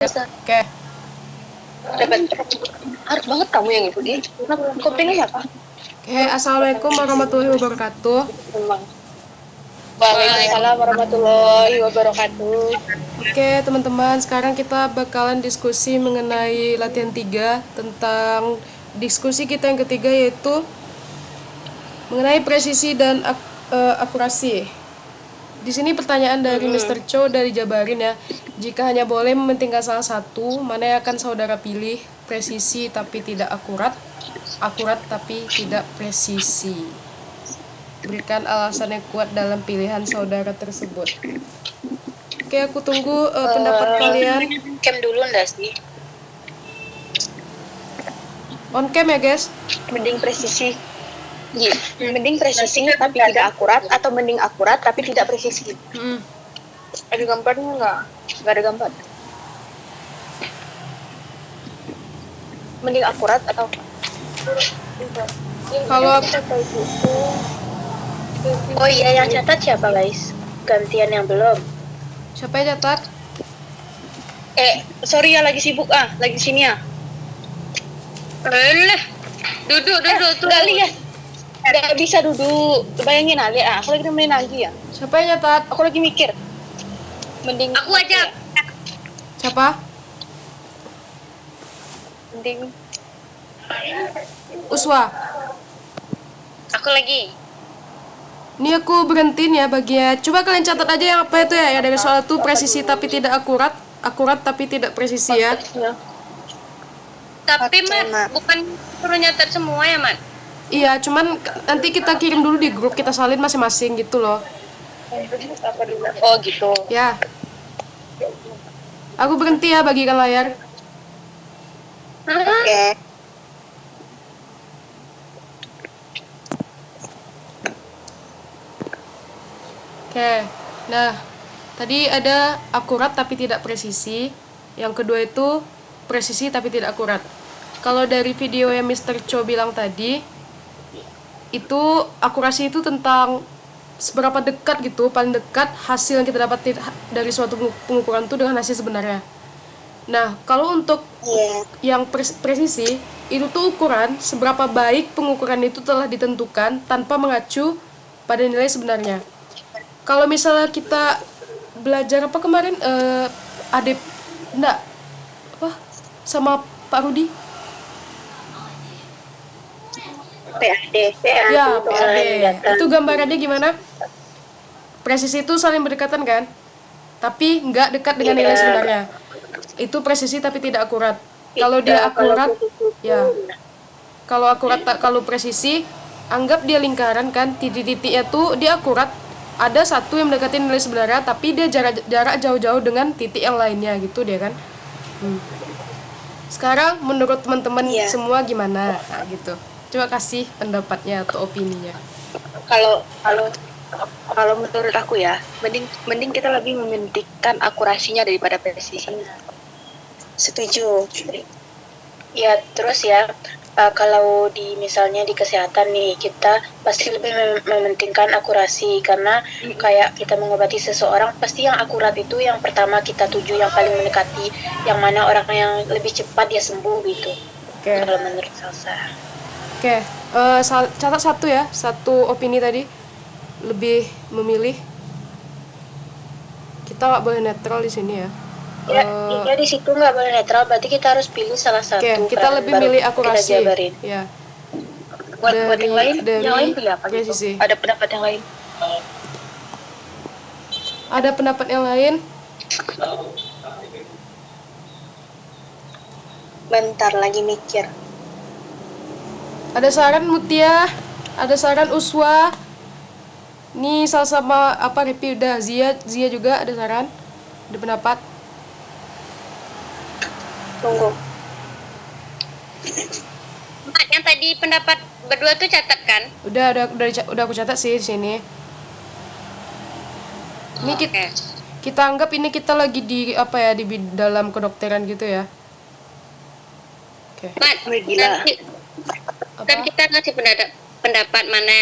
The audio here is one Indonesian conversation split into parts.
Oke. Dapat. Harus banget kamu yang itu dia. Kopingnya siapa? Oke, assalamualaikum warahmatullahi wabarakatuh. Waalaikumsalam warahmatullahi wabarakatuh. Oke, teman-teman, sekarang kita bakalan diskusi mengenai latihan 3 tentang diskusi kita yang ketiga, yaitu mengenai presisi dan akurasi. Di sini pertanyaan dari Mr. Cho dari Jabarin ya. Jika hanya boleh mementingkan salah satu, mana yang akan saudara pilih? Presisi tapi tidak akurat, akurat tapi tidak presisi. Berikan alasan yang kuat dalam pilihan saudara tersebut. Oke, aku tunggu pendapat kalian. Cam dulu enggak sih? On cam ya, guys. Mending presisi. Iya, mending presisi tapi tidak akurat atau mending akurat tapi tidak presisi. Ada gambarnya enggak? Enggak ada gambar. Mending akurat atau kalau oh iya, yang catat siapa guys? Gantian yang belum. Siapa yang catat? Sorry ya, lagi sibuk lagi sini ya. Duduk tuh. Enggak lihat. Enggak bisa duduk. Bayangin aku lagi nemenin lagi ya. Siapa yang catat? Aku lagi mikir. Mending aku aja. Siapa? Mending Uswa. Aku lagi. Ini aku berhentiin ya bagian. Coba kalian catat aja yang apa itu ya. Dari soal itu presisi tapi tidak akurat, akurat tapi tidak presisi ya. Tapi Mat, bukan suruh nyatat semua ya Mat? Iya, cuman nanti kita kirim dulu di grup, kita salin masing-masing gitu loh. Oh gitu. Ya. Aku berhenti ya, bagikan layar. Oke. Oke. Nah, tadi ada akurat tapi tidak presisi. Yang kedua itu presisi tapi tidak akurat. Kalau dari video yang Mr. Cho bilang tadi, itu akurasi itu tentang seberapa dekat gitu, paling dekat hasil yang kita dapat dari suatu pengukuran itu dengan hasil sebenarnya. Nah, kalau untuk yang presisi, itu tuh ukuran seberapa baik pengukuran itu telah ditentukan tanpa mengacu pada nilai sebenarnya. Kalau misalnya kita belajar apa kemarin, sama Pak Rudi? PAD. Ya, PAD. Itu gambarannya gimana? Presisi itu saling berdekatan kan? Tapi nggak dekat dengan nilai sebenarnya. Itu presisi tapi tidak akurat. Kalau dia akurat, ya. Kalau akurat, kalau presisi, anggap dia lingkaran kan, titik-titiknya tuh dia akurat. Ada satu yang mendekati nilai sebenarnya, tapi dia jarak jauh-jauh dengan titik yang lainnya gitu dia kan. Sekarang menurut teman-teman semua gimana? Nah, gitu. Coba kasih pendapatnya atau opininya. Kalau menurut aku ya, mending kita lebih mementingkan akurasinya daripada presisinya. Setuju. Ya, terus ya, kalau misalnya di kesehatan nih, kita pasti lebih mementingkan akurasi, karena kayak kita mengobati seseorang, pasti yang akurat itu yang pertama kita tuju, yang paling mendekati, yang mana orang yang lebih cepat dia sembuh gitu. Oke. Kalau menurut Salsa. Oke, catat satu ya, satu opini tadi, lebih memilih. Kita nggak boleh netral di sini ya. Ya di situ nggak boleh netral, berarti kita harus pilih salah satu. Oke, kita lebih milih akurasi. Ya. Buat yang lain pilih apa presisi. Gitu? Ada pendapat yang lain? Ada pendapat yang lain? Bentar lagi mikir. Ada saran Mutia, ada saran Uswa. Nih sama Ripi udah, Zia juga ada saran, ada pendapat. Tunggu. Yang tadi pendapat berdua tuh catat kan? Udah aku catat sih di sini. Ini kita anggap ini kita lagi di di dalam kedokteran gitu ya. Oke. Nanti kan kita ngasih pendapat mana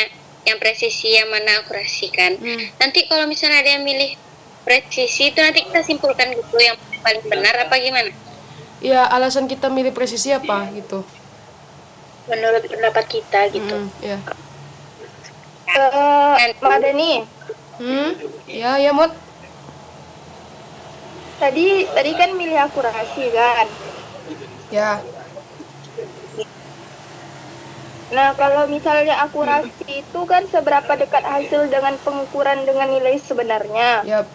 yang presisi, yang mana akurasi kan. Nanti kalau misalnya ada yang milih presisi itu nanti kita simpulkan gitu, yang paling benar apa gimana? Ya, alasan kita milih presisi apa gitu. Menurut pendapat kita gitu. Ya. Mbak Dani, Ya, Mut. tadi kan milih akurasi kan. Ya. Nah, kalau misalnya akurasi itu kan seberapa dekat hasil dengan pengukuran dengan nilai sebenarnya. Yap.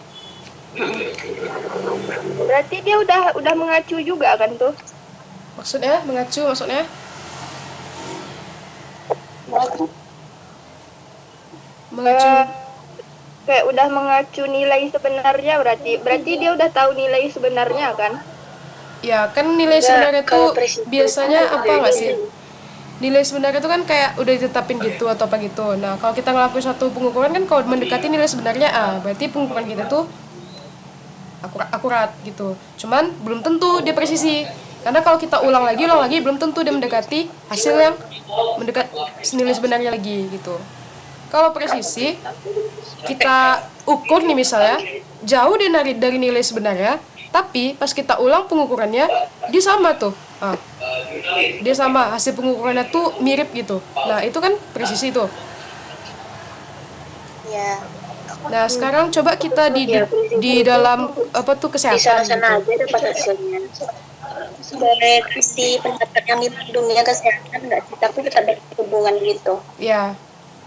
Berarti dia udah mengacu juga kan tuh? Maksudnya mengacu maksudnya? Mengacu. Kayak udah mengacu nilai sebenarnya berarti dia udah tahu nilai sebenarnya kan? Ya, kan nilai sebenarnya kalau tuh presisi biasanya kan apa nggak sih? Nilai sebenarnya itu kan kayak udah ditetapin gitu atau apa gitu. Nah, kalau kita ngelakuin suatu pengukuran kan kalau mendekati nilai sebenarnya A, berarti pengukuran kita tuh akurat gitu. Cuman belum tentu dia presisi. Karena kalau kita ulang lagi belum tentu dia mendekati hasil yang mendekat nilai sebenarnya lagi gitu. Kalau presisi kita ukur nih misalnya jauh dari nilai sebenarnya, tapi pas kita ulang pengukurannya dia sama tuh. Dia sama, hasil pengukurannya tuh mirip gitu. Nah, itu kan presisi tuh. Ya. Nah, sekarang coba kita di dalam apa tuh kesehatan Di sana gitu. aja dapat hasilnya. Boleh kasih pendapat yang di dunia kesehatan nggak sih? Tapi kita berhubungan gitu. Ya.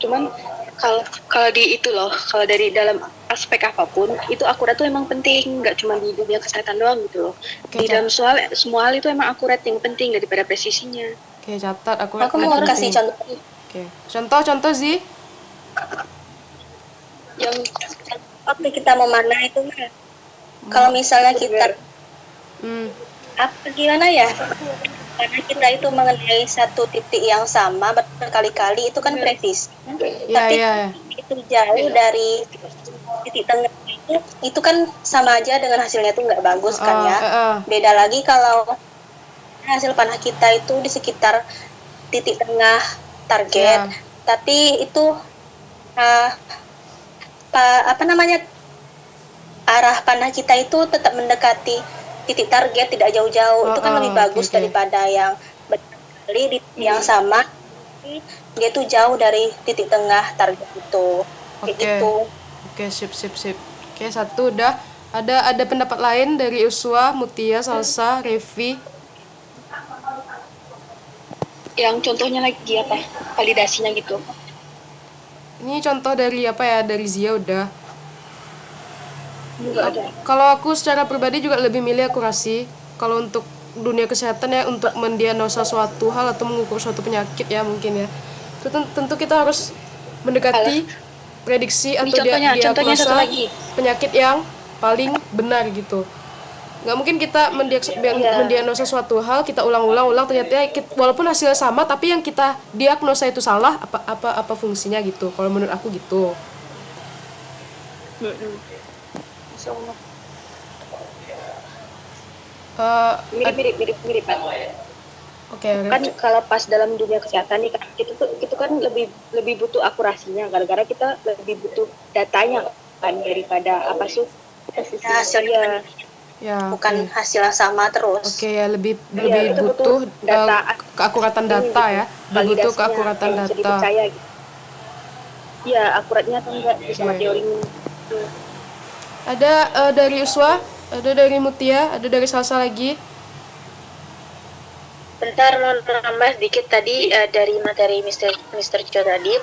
Cuman kalau di itu loh, kalau dari dalam aspek apapun itu akurat tuh emang penting, nggak cuma di dunia kesehatan doang gitu loh. Di dalam semua hal itu emang akurat yang penting daripada presisinya. Oke, catat akurat. Aku mau kasih contoh. Oke. Contoh Zi. Yang waktu kita memanah itu kalau misalnya kita apa gimana ya? Karena kita itu mengenai satu titik yang sama berkali-kali itu kan presisi. Tapi itu jauh dari titik tengah itu kan sama aja dengan hasilnya itu nggak bagus kan ya. Beda lagi kalau hasil panah kita itu di sekitar titik tengah target, tapi itu arah panah kita itu tetap mendekati titik target, tidak jauh-jauh. Itu kan lebih bagus daripada yang berkali yang sama dia tuh jauh dari titik tengah target itu. Oke, sip. Oke, satu udah. Ada pendapat lain dari Uswa, Mutia, Salsa, Revi? Yang contohnya lagi apa? Validasinya gitu. Ini contoh dari apa ya? Dari Zia udah. Kalau aku secara pribadi juga lebih milih akurasi. Kalau untuk dunia kesehatan ya, untuk mendiagnosa suatu hal atau mengukur suatu penyakit ya mungkin ya. Itu tentu kita harus mendekati prediksi atau diagnosa penyakit yang paling benar gitu. Nggak mungkin kita mendiagnosa suatu hal, kita ulang-ulang ternyata walaupun hasilnya sama tapi yang kita diagnosa itu salah, apa fungsinya gitu. Kalau menurut aku gitu. Mirip. Oke. Kan kalau pas dalam dunia kesehatan nih itu kan lebih butuh akurasinya, gara-gara kita lebih butuh datanya kan daripada apa sih hasilnya. Bukan hasil yang sama terus. Oke, ya lebih butuh data, keakuratan data ya. Lebih butuh keakuratan data. Dipercaya gitu. Ya, akuratnya atau enggak sama teorinya. Ada dari Uswa, ada dari Mutia, ada dari Salsa lagi. Bentar, mau nambah sedikit tadi dari materi Mr. Cho tadi,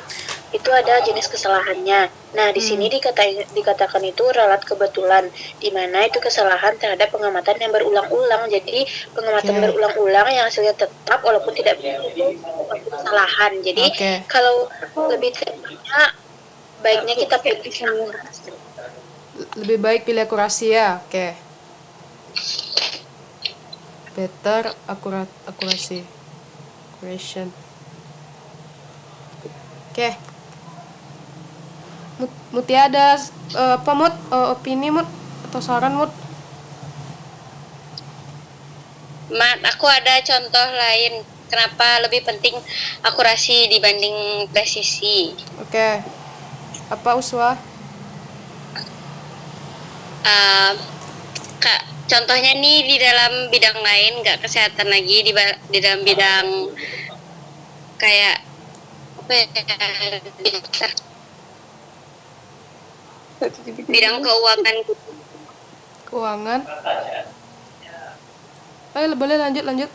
itu ada jenis kesalahannya. Nah, di sini dikatakan itu ralat kebetulan, di mana itu kesalahan terhadap pengamatan yang berulang-ulang. Jadi, pengamatan berulang-ulang yang hasilnya tetap walaupun tidak kesalahan. Jadi, kalau lebih tepatnya, baiknya kita pilih lebih baik pilih akurasi ya. Oke. Better akurasi. Accuracy. Oke. Mutia ada apa Mut? Opini Mut atau saran Mut? Mat, aku ada contoh lain. Kenapa lebih penting akurasi dibanding presisi? Oke. Apa Uswa? contohnya nih di dalam bidang lain, nggak kesehatan lagi, di dalam bidang kayak apa ya, bidang keuangan. Keuangan. Ayo boleh lanjut.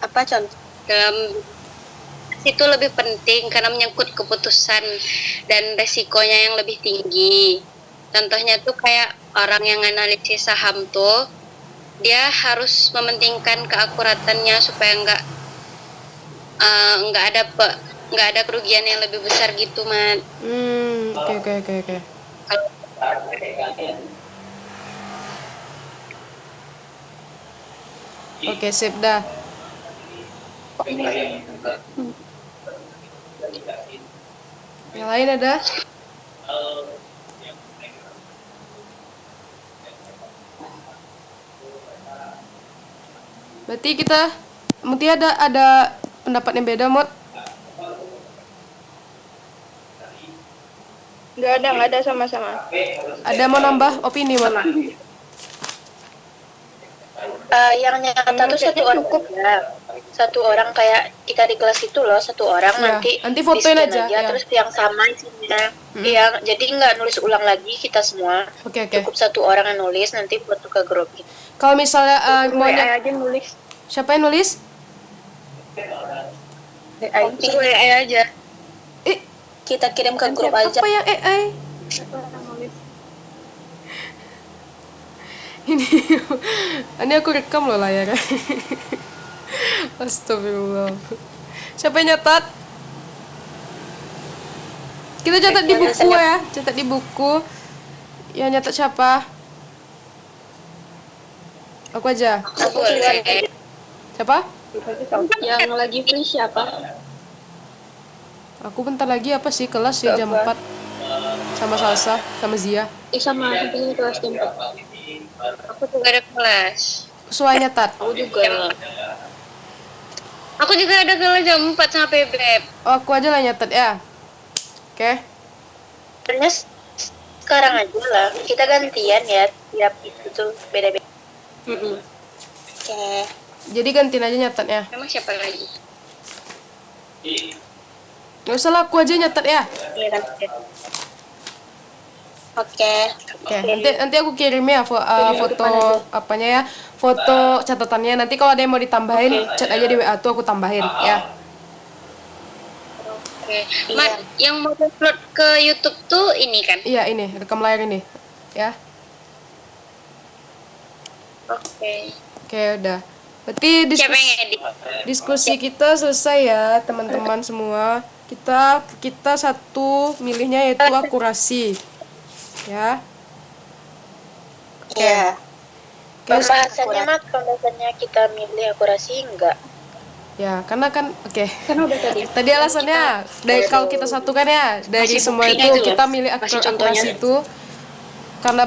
Apa contoh? Dalam itu lebih penting karena menyangkut keputusan dan resikonya yang lebih tinggi. Contohnya tuh kayak orang yang analisis saham tuh, dia harus mementingkan keakuratannya supaya nggak ada kerugian yang lebih besar gitu, Man. Oke. Oke, sip dah. Yang lain ada? Berarti kita mesti ada pendapat yang beda, Mot. Nggak ada sama-sama. Ada mau nambah opini, Mot? Yang nyata tuh satu orang kayak kita di kelas itu loh, satu orang Ya, nanti fotoin di-scan aja, ya. terus yang sama isinya. Yang jadi nggak nulis ulang lagi kita semua. Oke. Cukup satu orang yang nulis, nanti foto ke grup. Kalau misalnya maunya aja nulis. siapa yang nulis? WA aja. Eh, Kita kirim ke grup aja. apa yang AI? Ini aku rekam loh layarnya. Astagfirullah. Siapa yang nyatat? Kita catat di buku ya, catat di buku. Yang nyatat siapa? Aku aja. Aku boleh. Siapa? Yang lagi free siapa? Aku bentar lagi apa sih kelas ya jam 4 sama Salsa sama Zia. Sama aku kelas jam 4. Aku juga ada kelas. Sesuai nyatat. Aku juga. Aku juga ada kelas jam 4 sama Beb. Oh, aku aja lah nyatat ya. Oke. Sebenarnya sekarang aja lah. Kita gantian ya. Tiap itu beda-beda. Oke. Jadi gantiin aja nyatatnya. Emang siapa lagi? Gak usah lah, aku aja nyatat ya. Iya kan. Oke. Nanti aku kirim ya foto apanya ya, foto catatannya. Nanti kalau ada yang mau ditambahin, chat aja di WA tuh aku tambahin ya. Oke. Man, yang mau upload ke YouTube tuh ini kan? Iya, ini rekam layar ini ya. Oke. Oke, udah. Berarti Siapa yang edit? diskusi kita selesai ya, teman-teman semua. Kita satu milihnya yaitu akurasi. Ya. Iya. Pembahasannya Pembahasannya kita milih akurasi enggak? ya, karena kan Kan udah tadi. Tadi alasannya dari kalau kita satukan ya, dari semua itu kita milih akurasi itu karena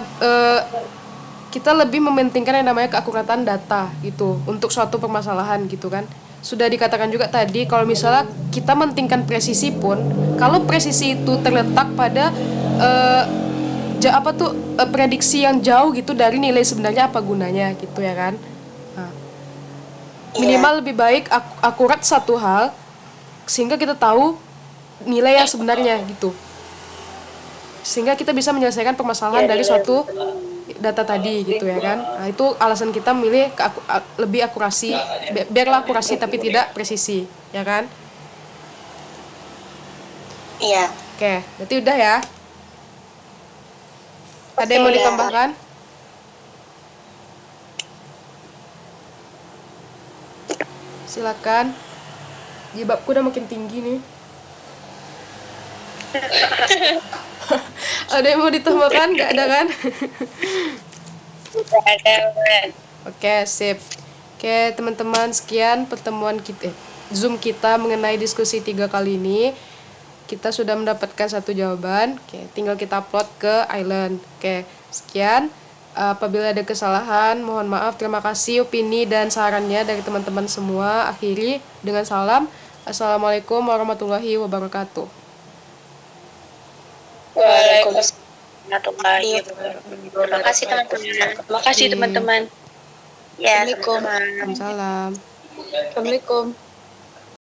kita lebih mementingkan yang namanya keakuratan data gitu untuk suatu permasalahan gitu kan. Sudah dikatakan juga tadi kalau misalnya kita mementingkan presisi pun, kalau presisi itu terletak pada prediksi yang jauh gitu dari nilai sebenarnya apa gunanya gitu ya kan. Nah, minimal lebih baik akurat satu hal sehingga kita tahu nilai yang sebenarnya gitu, sehingga kita bisa menyelesaikan permasalahan dari suatu data tadi gitu ya kan. Nah, itu alasan kita milih lebih akurasi, biarlah akurasi tapi tidak presisi ya kan. Iya. Oke, berarti udah ya. Ada yang mau ditambahkan? Silakan. Jilbabku udah makin tinggi nih. Ada yang mau ditambahkan? Nggak ada kan? Oke, sip. Oke, teman-teman, sekian pertemuan kita, Zoom kita mengenai diskusi 3 kali ini. Kita sudah mendapatkan satu jawaban. Oke, tinggal kita upload ke Island. Oke, sekian. Apabila ada kesalahan, mohon maaf. Terima kasih opini dan sarannya dari teman-teman semua. Akhiri dengan salam. Assalamualaikum warahmatullahi wabarakatuh. Waalaikumsalam warahmatullahi wabarakatuh. Terima kasih teman-teman. Ya, Assalamualaikum. sama-sama. Salam. Assalamualaikum.